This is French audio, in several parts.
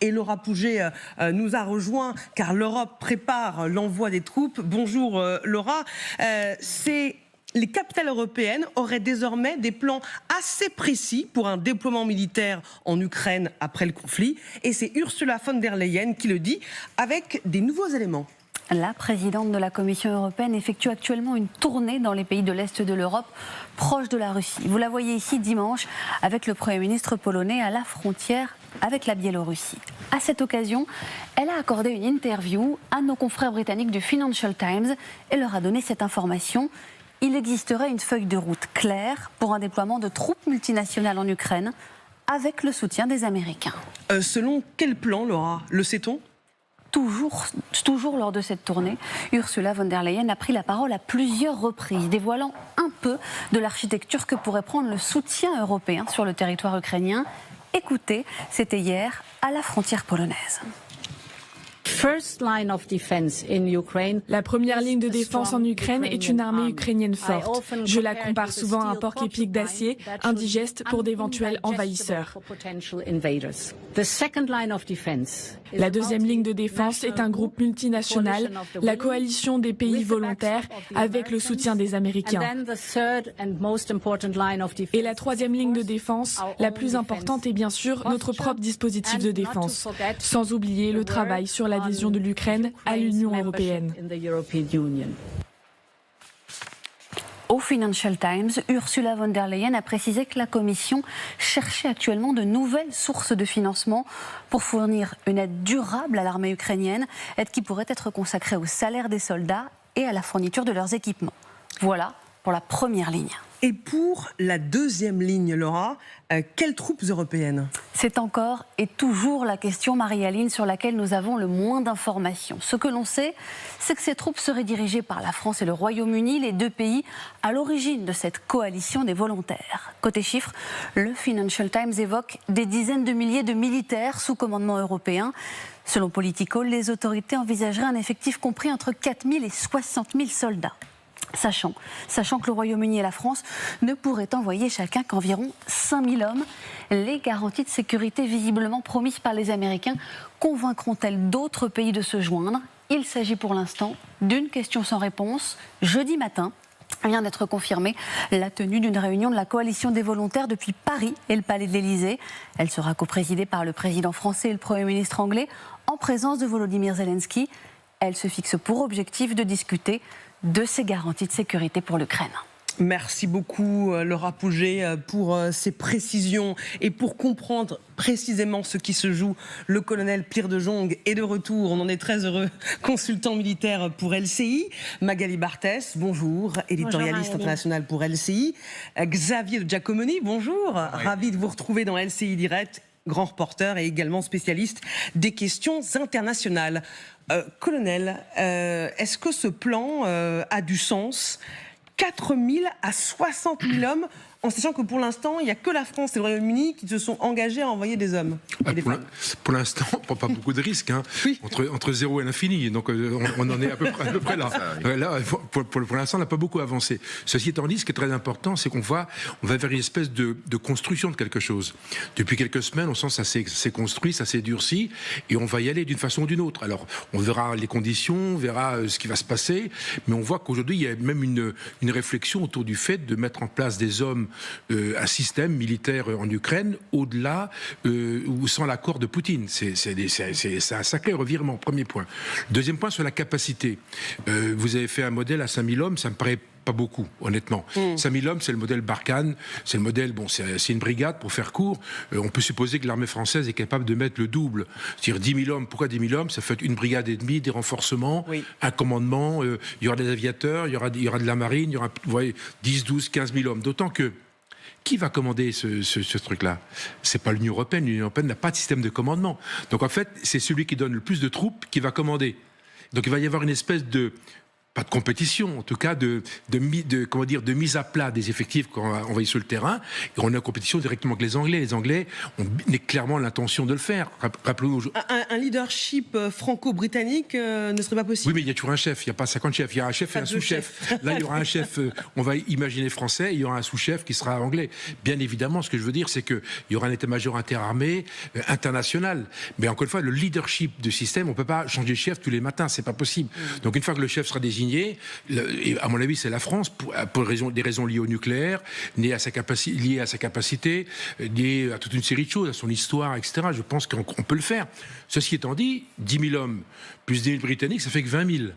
Et Laura Pouget nous a rejoint car l'Europe prépare l'envoi des troupes. Bonjour Laura. Les capitales européennes auraient désormais des plans assez précis pour un déploiement militaire en Ukraine après le conflit. Et c'est Ursula von der Leyen qui le dit avec des nouveaux éléments. La présidente de la Commission européenne effectue actuellement une tournée dans les pays de l'Est de l'Europe, proche de la Russie. Vous la voyez ici dimanche avec le Premier ministre polonais à la frontière avec la Biélorussie. À cette occasion, elle a accordé une interview à nos confrères britanniques du Financial Times et leur a donné cette information. Il existerait une feuille de route claire pour un déploiement de troupes multinationales en Ukraine avec le soutien des Américains. Selon quel plan, Laura? Le sait-on? Toujours lors de cette tournée, Ursula von der Leyen a pris la parole à plusieurs reprises, dévoilant un peu de l'architecture que pourrait prendre le soutien européen sur le territoire ukrainien. Écoutez, c'était hier à la frontière polonaise. La première ligne de défense en Ukraine est une armée ukrainienne forte. Je la compare souvent à un porc-épic d'acier, indigeste pour d'éventuels envahisseurs. La deuxième ligne de défense est un groupe multinational, la coalition des pays volontaires, avec le soutien des Américains. Et la troisième ligne de défense, la plus importante, est bien sûr notre propre dispositif de défense, sans oublier le travail sur l'adhésion de l'Ukraine à l'Union européenne. Au Financial Times, Ursula von der Leyen a précisé que la Commission cherchait actuellement de nouvelles sources de financement pour fournir une aide durable à l'armée ukrainienne, aide qui pourrait être consacrée au salaire des soldats et à la fourniture de leurs équipements. Voilà pour la première ligne. Et pour la deuxième ligne, Laura, quelles troupes européennes? C'est encore et toujours la question, Marie-Aline, sur laquelle nous avons le moins d'informations. Ce que l'on sait, c'est que ces troupes seraient dirigées par la France et le Royaume-Uni, les deux pays à l'origine de cette coalition des volontaires. Côté chiffres, le Financial Times évoque des dizaines de milliers de militaires sous commandement européen. Selon Politico, les autorités envisageraient un effectif compris entre 4 000 et 60 000 soldats. Sachant que le Royaume-Uni et la France ne pourraient envoyer chacun qu'environ 5 000 hommes, les garanties de sécurité visiblement promises par les Américains convaincront-elles d'autres pays de se joindre? Il s'agit pour l'instant d'une question sans réponse. Jeudi matin vient d'être confirmée la tenue d'une réunion de la coalition des volontaires depuis Paris et le Palais de l'Élysée. Elle sera coprésidée par le président français et le Premier ministre anglais en présence de Volodymyr Zelensky. Elle se fixe pour objectif de discuter de ces garanties de sécurité pour l'Ukraine. Merci beaucoup Laura Pouget pour ces précisions et pour comprendre précisément ce qui se joue. Le colonel Pierre de Jong est de retour, on en est très heureux, consultant militaire pour LCI. Magali Barthès, bonjour, éditorialiste international pour LCI. Xavier de Giacomoni, bonjour, ravi de vous retrouver dans LCI Direct, grand reporter et également spécialiste des questions internationales. Colonel, est-ce que ce plan a du sens? 4 000 à 60 000 hommes, en sachant que pour l'instant, il n'y a que la France et le Royaume-Uni qui se sont engagés à envoyer des hommes. Pour l'instant, on ne prend pas beaucoup de risques, hein. Oui. Entre 0 et l'infini. Donc on en est à peu près là. Là pour l'instant, on n'a pas beaucoup avancé. Ceci étant dit, ce qui est très important, c'est on va vers une espèce de construction de quelque chose. Depuis quelques semaines, on sent que ça s'est construit, ça s'est durci, et on va y aller d'une façon ou d'une autre. Alors, on verra les conditions, on verra ce qui va se passer, mais on voit qu'aujourd'hui, il y a même une réflexion autour du fait de mettre en place des hommes, un système militaire en Ukraine au-delà ou sans l'accord de Poutine. C'est un sacré revirement, premier point. Deuxième point, sur la capacité. Vous avez fait un modèle à 5000 hommes, ça me paraît pas beaucoup, honnêtement. 5000 hommes, c'est le modèle Barkhane, c'est le modèle, c'est une brigade, pour faire court. On peut supposer que l'armée française est capable de mettre le double. C'est-à-dire 10 000 hommes. Pourquoi 10 000 hommes? Ça fait une brigade et demie, des renforcements, un commandement, il y aura des aviateurs, il y aura de la marine, il y aura, vous voyez, 10, 12, 15 000 hommes. D'autant que qui va commander ce truc-là? C'est pas l'Union européenne. L'Union européenne n'a pas de système de commandement. Donc en fait, c'est celui qui donne le plus de troupes qui va commander. Donc il va y avoir une espèce de pas de compétition, en tout cas de mise à plat des effectifs qu'on va envoyer sur le terrain. Et on est en compétition directement avec les Anglais. Les Anglais ont clairement l'intention de le faire. Rappelons-nous. Un leadership franco-britannique ne serait pas possible. Oui, mais il y a toujours un chef. Il n'y a pas 50 chefs. Il y a un chef et un sous-chef. Là, il y aura un chef, on va imaginer français, et il y aura un sous-chef qui sera anglais. Bien évidemment, ce que je veux dire, c'est qu'il y aura un état-major interarmé, international. Mais encore une fois, le leadership du système, on ne peut pas changer de chef tous les matins. C'est pas possible. Donc, une fois que le chef sera désigné, et à mon avis, c'est la France, pour des raisons liées au nucléaire, liées à sa capacité, liées à toute une série de choses, à son histoire, etc. Je pense qu'on peut le faire. Ceci étant dit, 10 000 hommes plus 10 000 Britanniques, ça fait que 20 000.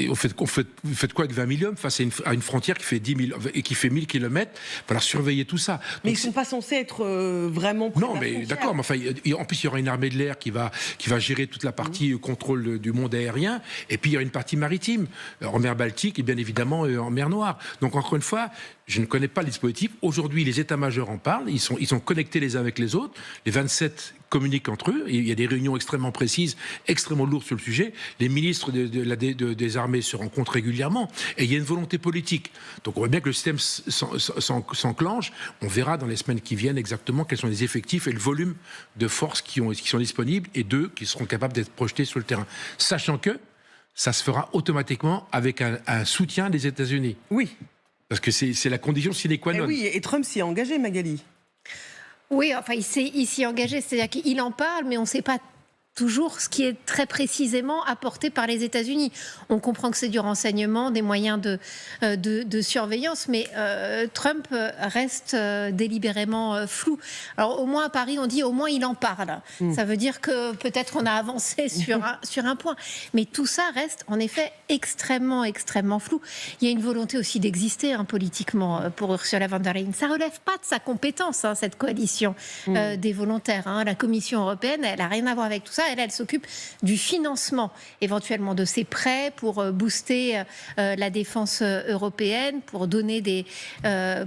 Vous faites quoi avec 20 000 hommes face à une frontière qui fait 1000 km? Il va falloir surveiller tout ça. Mais ils ne sont pas censés être vraiment près Non, de la mais frontière. d'accord. Mais enfin, en plus, il y aura une armée de l'air qui va gérer toute la partie contrôle du monde aérien. Et puis, il y aura une partie maritime, en mer Baltique et bien évidemment en mer Noire. Donc, encore une fois, je ne connais pas le dispositif. Aujourd'hui, les états-majors en parlent. Ils sont connectés les uns avec les autres. Les 27 communiquent entre eux. Il y a des réunions extrêmement précises, extrêmement lourdes sur le sujet. Les ministres des armées se rencontrent régulièrement. Et il y a une volonté politique. Donc on voit bien que le système s'enclenche. On verra dans les semaines qui viennent exactement quels sont les effectifs et le volume de forces qui sont disponibles et qui seront capables d'être projetés sur le terrain. Sachant que ça se fera automatiquement avec un soutien des États-Unis. Oui. Parce que c'est la condition sine qua non. Oui, et Trump s'y est engagé, Magali. Oui, enfin, il s'y est engagé, c'est-à-dire qu'il en parle, mais on ne sait pas toujours ce qui est très précisément apporté par les États-Unis. On comprend que c'est du renseignement, des moyens de surveillance, mais Trump reste délibérément flou. Alors au moins à Paris, on dit au moins il en parle. Ça veut dire que peut-être on a avancé sur un point. Mais tout ça reste en effet extrêmement flou. Il y a une volonté aussi d'exister politiquement pour Ursula von der Leyen. Ça ne relève pas de sa compétence, cette coalition des volontaires. La Commission européenne, elle n'a rien à voir avec tout ça. Elle s'occupe du financement éventuellement de ces prêts pour booster la défense européenne, pour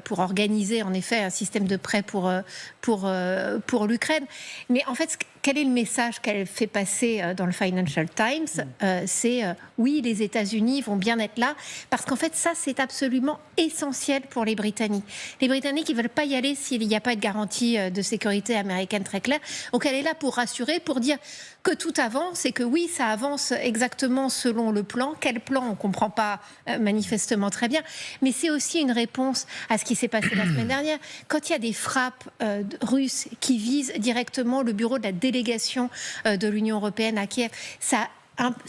pour organiser en effet un système de prêts pour l'Ukraine. Mais en fait, quel est le message qu'elle fait passer dans le Financial Times? C'est oui, les États-Unis vont bien être là, parce qu'en fait, ça, c'est absolument essentiel pour les Britanniques. Les Britanniques, ils ne veulent pas y aller s'il n'y a pas de garantie de sécurité américaine très claire. Donc, elle est là pour rassurer, pour dire que tout avance et que oui, ça avance exactement selon le plan. Quel plan? On ne comprend pas manifestement très bien. Mais c'est aussi une réponse à ce qui s'est passé la semaine dernière. Quand il y a des frappes russes qui visent directement le bureau de la délégation de l'Union européenne à Kiev, ça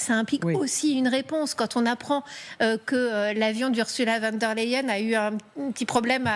implique aussi une réponse. Quand on apprend que l'avion d'Ursula von der Leyen a eu un petit problème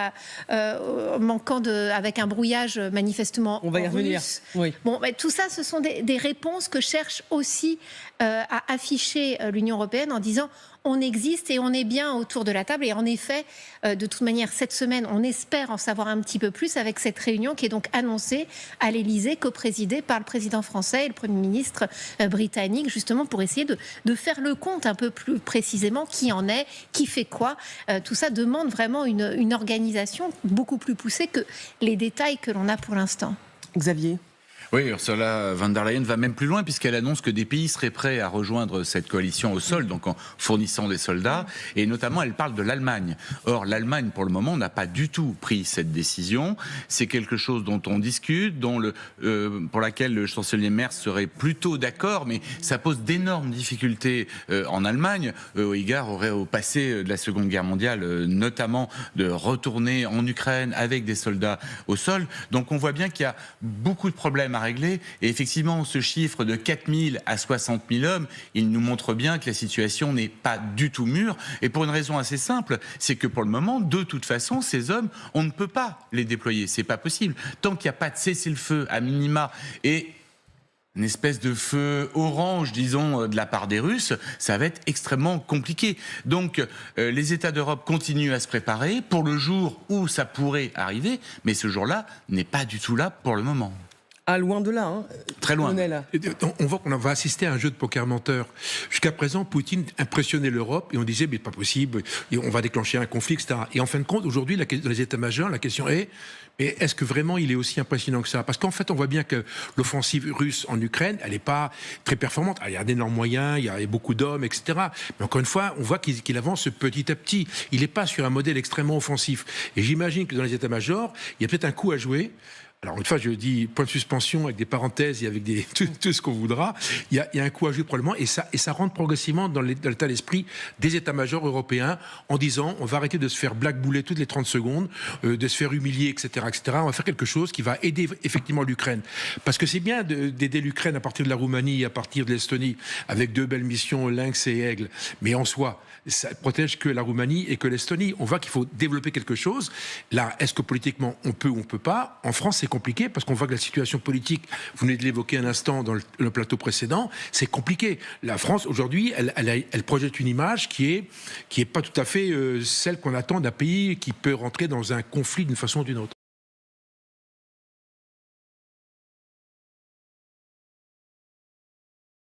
avec un brouillage manifestement on va y revenir. Oui. Bon, tout ça, ce sont des réponses que cherche aussi à afficher l'Union européenne en disant on existe et on est bien autour de la table. Et en effet, de toute manière, cette semaine, on espère en savoir un petit peu plus avec cette réunion qui est donc annoncée à l'Élysée, coprésidée par le président français et le Premier ministre britannique, justement pour essayer de faire le compte un peu plus précisément qui en est, qui fait quoi. Tout ça demande vraiment une organisation beaucoup plus poussée que les détails que l'on a pour l'instant. Xavier? Oui, Ursula von der Leyen va même plus loin puisqu'elle annonce que des pays seraient prêts à rejoindre cette coalition au sol, donc en fournissant des soldats, et notamment elle parle de l'Allemagne. Or, l'Allemagne, pour le moment, n'a pas du tout pris cette décision. C'est quelque chose dont on discute, pour laquelle le chancelier Merz serait plutôt d'accord, mais ça pose d'énormes difficultés en Allemagne, au égard au passé de la Seconde Guerre mondiale, notamment de retourner en Ukraine avec des soldats au sol. Donc on voit bien qu'il y a beaucoup de problèmes à régler. Et effectivement, ce chiffre de 4 000 à 60 000 hommes, il nous montre bien que la situation n'est pas du tout mûre. Et pour une raison assez simple, c'est que pour le moment, de toute façon, ces hommes, on ne peut pas les déployer. C'est pas possible. Tant qu'il n'y a pas de cessez-le-feu à minima et une espèce de feu orange, disons, de la part des Russes, ça va être extrêmement compliqué. Donc, les États d'Europe continuent à se préparer pour le jour où ça pourrait arriver, mais ce jour-là n'est pas du tout là pour le moment. Ah, loin de là, hein, Très loin. colonel. On voit qu'on va assister à un jeu de poker menteur. Jusqu'à présent, Poutine impressionnait l'Europe et on disait, mais pas possible, on va déclencher un conflit, etc. Et en fin de compte, aujourd'hui, dans les états-majors, la question est, mais est-ce que vraiment il est aussi impressionnant que ça? Parce qu'en fait, on voit bien que l'offensive russe en Ukraine, elle n'est pas très performante. Il y a d'énormes moyens, il y a beaucoup d'hommes, etc. Mais encore une fois, on voit qu'il avance petit à petit. Il n'est pas sur un modèle extrêmement offensif. Et j'imagine que dans les états-majors, il y a peut-être un coup à jouer. Alors, une fois, je dis point de suspension avec des parenthèses et avec tout ce qu'on voudra. Il y a un coup à jouer probablement et ça rentre progressivement dans l'état d'esprit des états-majors européens en disant on va arrêter de se faire blackbouler toutes les 30 secondes, de se faire humilier, etc., etc. On va faire quelque chose qui va aider effectivement l'Ukraine. Parce que c'est bien d'aider l'Ukraine à partir de la Roumanie et à partir de l'Estonie avec 2 belles missions Lynx et Aigle. Mais en soi, ça protège que la Roumanie et que l'Estonie. On voit qu'il faut développer quelque chose. Là, est-ce que politiquement on peut ou on peut pas? En France, c'est compliqué parce qu'on voit que la situation politique, vous venez de l'évoquer un instant dans le plateau précédent, c'est compliqué. La France, aujourd'hui, elle projette une image qui est pas tout à fait celle qu'on attend d'un pays qui peut rentrer dans un conflit d'une façon ou d'une autre.